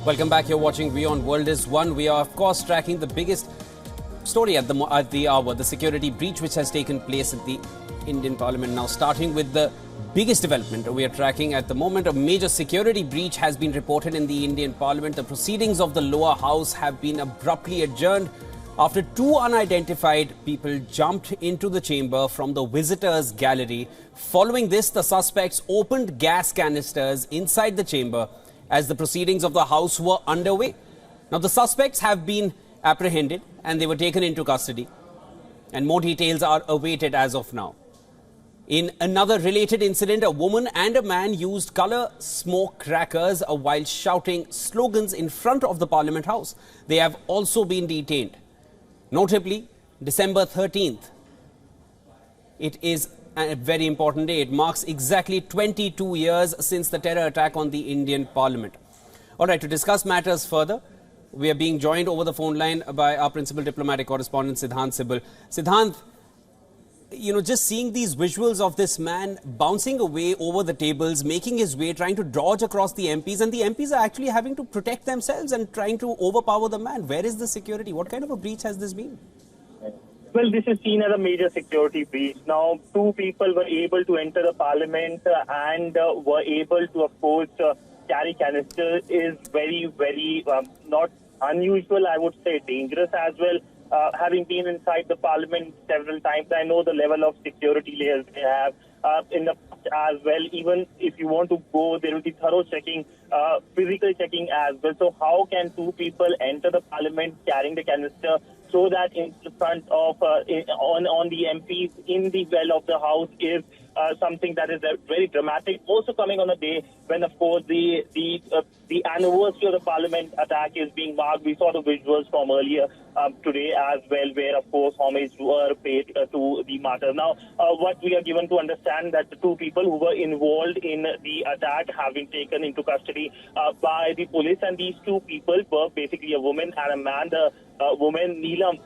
Welcome back. You're watching WION World is One. We are, of course, tracking the biggest story at the hour, the security breach which has taken place at the Indian Parliament. Now, starting with the biggest development we are tracking at the moment, a major security breach has been reported in the Indian Parliament. The proceedings of the lower house have been abruptly adjourned after two unidentified people jumped into the chamber from the visitors' gallery. Following this, the suspects opened gas canisters inside the chamber as the proceedings of the House were underway. Now, the suspects have been apprehended and they were taken into custody, and more details are awaited as of now. In another related incident, a woman and a man used colour smoke crackers while shouting slogans in front of the Parliament House. They have also been detained. Notably, December 13th, it is a very important day. It marks exactly 22 years since the terror attack on the Indian Parliament. All right, to discuss matters further, we are being joined over the phone line by our principal diplomatic correspondent, Siddhant Sibal. Siddhant, just seeing these visuals of this man bouncing away over the tables, making his way, trying to dodge across the MPs, and the MPs are actually having to protect themselves and trying to overpower the man. Where is the security? What kind of a breach has this been? Well, this is seen as a major security breach. Now, two people were able to enter the parliament and were able to, of course, carry canisters. Is very, very not unusual, I would say dangerous as well. Having been inside the parliament several times, I know the level of security layers they have in the past as well. Even if you want to go, there will be thorough checking, physical checking as well. So how can two people enter the parliament carrying the canister so that in front of on the MPs in the well of the house is something that is very dramatic. Also coming on a day when, of course, the anniversary of the Parliament attack is being marked. We saw the visuals from earlier today as well, where, of course, homage were paid to the martyrs. Now, what we are given to understand that the two people who were involved in the attack have been taken into custody by the police, and these two people were basically a woman and a man. The woman, Neelam,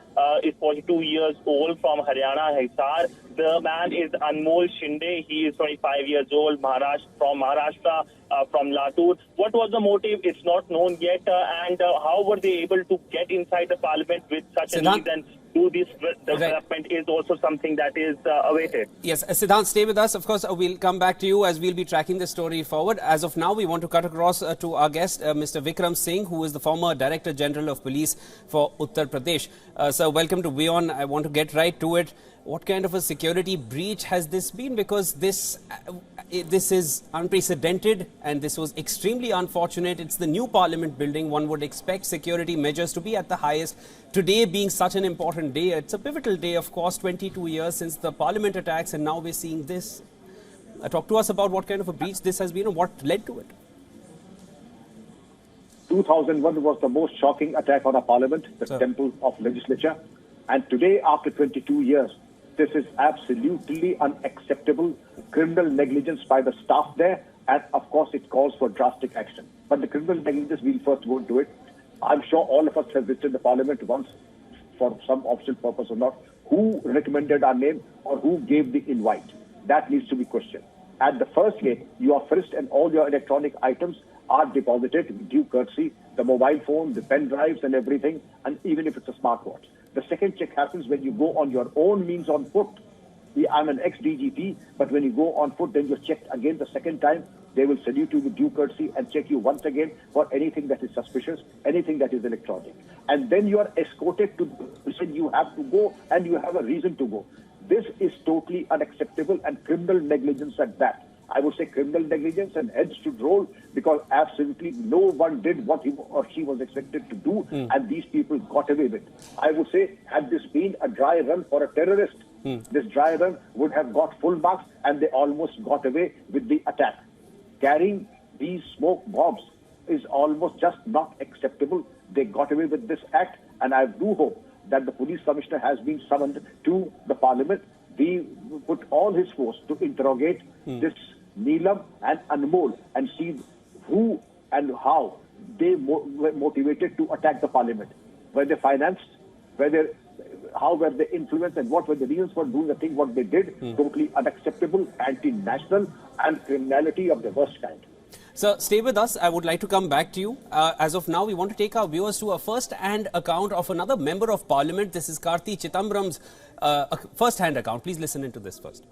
is 42 years old from Haryana, Hisar. The man is Anmol Shinde. He is 25 years old, from Maharashtra, from Latur. What was the motive? It's not known yet. And how were they able to get inside the parliament with such a need and do this development is also something that is awaited. Yes, Siddhant, stay with us. Of course, we'll come back to you as we'll be tracking the story forward. As of now, we want to cut across to our guest, Mr. Vikram Singh, who is the former Director General of Police for Uttar Pradesh. Sir, welcome to WION. I want to get right to it. What kind of a security breach has this been? Because this is unprecedented and this was extremely unfortunate. It's the new Parliament building. One would expect security measures to be at the highest. Today being such an important day, it's a pivotal day, of course, 22 years since the Parliament attacks, and now we're seeing this. Talk to us about what kind of a breach this has been and what led to it. 2001 was the most shocking attack on a Parliament, the temple of legislature. And today, after 22 years, this is absolutely unacceptable criminal negligence by the staff there, and of course it calls for drastic action. But the criminal negligence, we'll first go into it. I'm sure all of us have visited the Parliament once for some official purpose or not. Who recommended our name or who gave the invite? That needs to be questioned. At the first gate, you are frisked and all your electronic items are deposited with due courtesy, the mobile phone, the pen drives and everything, and even if it's a smartwatch. The second check happens when you go on your own means on foot. I'm an ex-DGP, but when you go on foot, then you're checked again the second time. They will salute you with due courtesy and check you once again for anything that is suspicious, anything that is electronic. And then you are escorted to the position you have to go and you have a reason to go. This is totally unacceptable and criminal negligence at that. I would say criminal negligence, and heads should roll because absolutely no one did what he or she was expected to do, and these people got away with it. I would say, had this been a dry run for a terrorist, this dry run would have got full marks, and they almost got away with the attack. Carrying these smoke bombs is almost just not acceptable. They got away with this act, and I do hope that the police commissioner has been summoned to the Parliament. We put all his force to interrogate this Neelam and Anmol and see who and how they were motivated to attack the Parliament. Were they financed? How were they influenced, and what were the reasons for doing the thing what they did? Totally unacceptable, anti-national, and criminality of the worst kind. So stay with us. I would like to come back to you. As of now, we want to take our viewers to a first-hand account of another member of parliament. This is Karthi Chidambaram's first-hand account. Please listen into this first.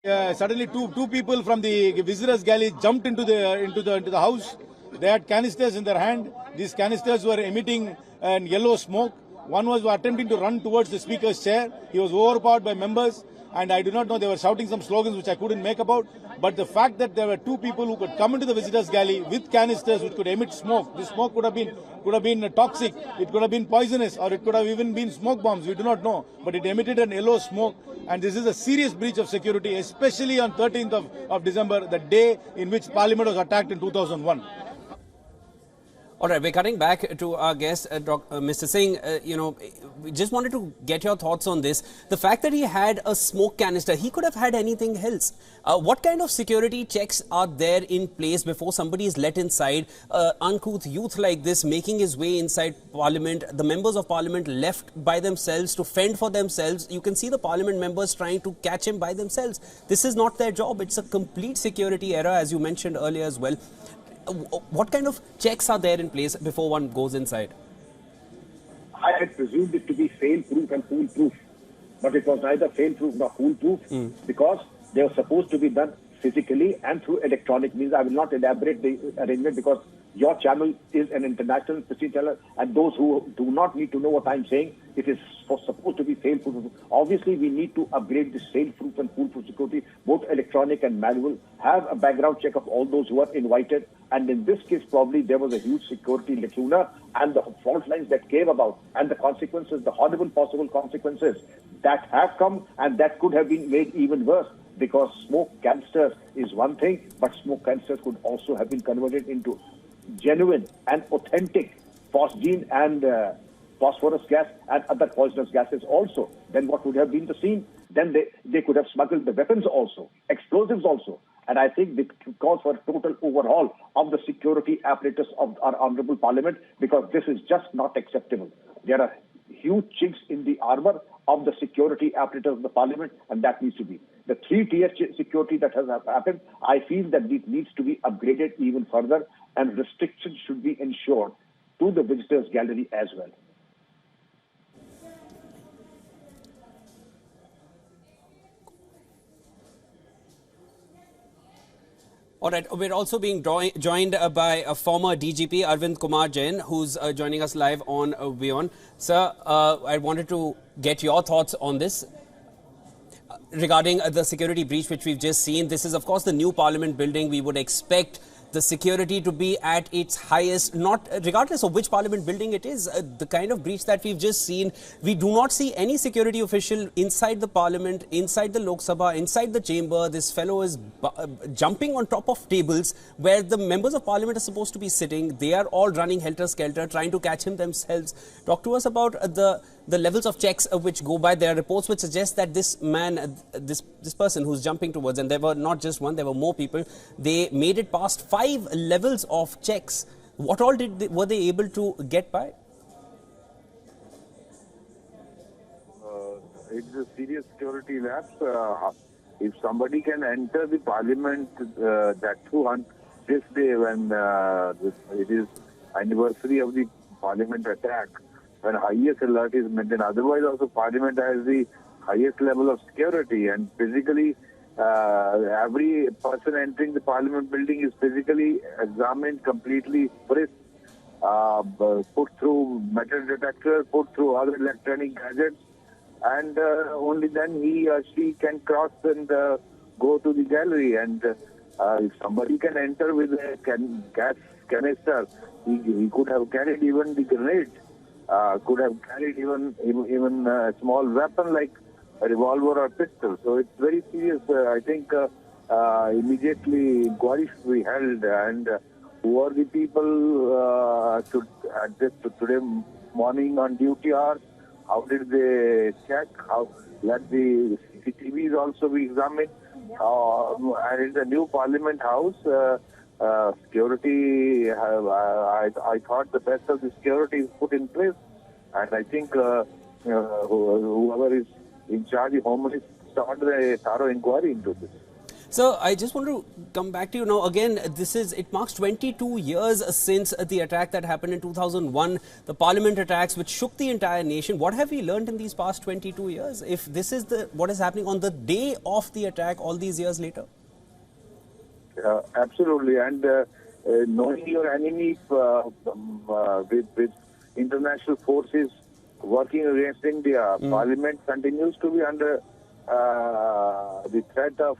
Suddenly, two people from the visitors' galley jumped into the house. They had canisters in their hand. These canisters were emitting yellow smoke. One was attempting to run towards the speaker's chair. He was overpowered by members, and I do not know, they were shouting some slogans which I couldn't make about. But the fact that there were two people who could come into the visitors' galley with canisters which could emit smoke, this smoke could have been toxic, it could have been poisonous, or it could have even been smoke bombs. We do not know, but it emitted an yellow smoke, and this is a serious breach of security, especially on 13th of December, the day in which Parliament was attacked in 2001. All right, we're coming back to our guest, Mr. Singh. We just wanted to get your thoughts on this. The fact that he had a smoke canister, he could have had anything else. What kind of security checks are there in place before somebody is let inside? Uncouth youth like this making his way inside Parliament, the members of Parliament left by themselves to fend for themselves. You can see the Parliament members trying to catch him by themselves. This is not their job. It's a complete security error, as you mentioned earlier as well. What kind of checks are there in place before one goes inside? I had presumed it to be fail-proof and fool-proof, but it was neither fail-proof nor fool-proof because they were supposed to be done physically and through electronic means. I will not elaborate the arrangement because your channel is an international prestige channel, and those who do not need to know what I'm saying, it is supposed to be fail-proof. Obviously, we need to upgrade this fail-proof and fool-proof security, both electronic and manual, have a background check of all those who are invited. And in this case, probably there was a huge security lacuna, and the fault lines that came about and the consequences, the horrible possible consequences that have come and that could have been made even worse, because smoke canisters is one thing, but smoke canisters could also have been converted into genuine and authentic phosgene and phosphorus gas and other poisonous gases also. Then what would have been the scene? Then they could have smuggled the weapons also, explosives also. And I think it calls for a total overhaul of the security apparatus of our Honorable Parliament, because this is just not acceptable. There are huge chinks in the armor of the security apparatus of the Parliament, and that needs to be. The three-tier security that has happened, I feel that it needs to be upgraded even further, and restrictions should be ensured to the visitors' gallery as well. All right, we're also being joined by a former DGP, Arvind Kumar Jain, who's joining us live on WION. Sir, I wanted to get your thoughts on this. Regarding the security breach which we've just seen, this is of course the new Parliament building. We would expect the security to be at its highest, not regardless of which Parliament building it is. The kind of breach that we've just seen, we do not see any security official inside the Parliament, inside the Lok Sabha, inside the chamber. This fellow is jumping on top of tables where the members of Parliament are supposed to be sitting. They are all running helter-skelter, trying to catch him themselves. Talk to us about the levels of checks which go by. There are reports which suggest that this man, this person who's jumping towards, and there were not just one, there were more people, they made it past 5 levels of checks. What all were they able to get by? It's a serious security lapse. If somebody can enter the Parliament that too on this day when it is anniversary of the Parliament attack, when highest alert is maintained. Otherwise also Parliament has the highest level of security, and physically every person entering the Parliament building is physically examined, completely frisked, put through metal detector, put through other electronic gadgets, and only then he or she can cross and go to the gallery. And if somebody can enter with a gas canister, he could have carried even the grenade, could have carried even a small weapon like a revolver or pistol. So it's very serious. I think immediately inquiry should be held, and who are the people today morning on duty hours? How did they check? How let the CCTVs also be examined? And in the new Parliament House, security, I thought the best of the security is put in place, and I think whoever is in charge of Home Ministry started a thorough inquiry into this. So I just want to come back to you now. Again, it marks 22 years since the attack that happened in 2001, the parliament attacks which shook the entire nation. What have we learned in these past 22 years? If this is what is happening on the day of the attack all these years later? Absolutely. And knowing your enemy with international forces working against India, Parliament continues to be under the threat of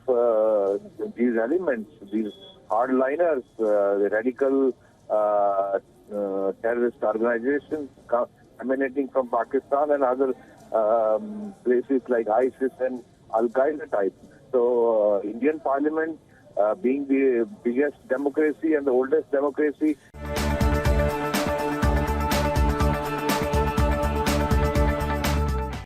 these elements, these hardliners, the radical terrorist organizations emanating from Pakistan and other places like ISIS and Al-Qaeda type. So Indian Parliament being the biggest democracy and the oldest democracy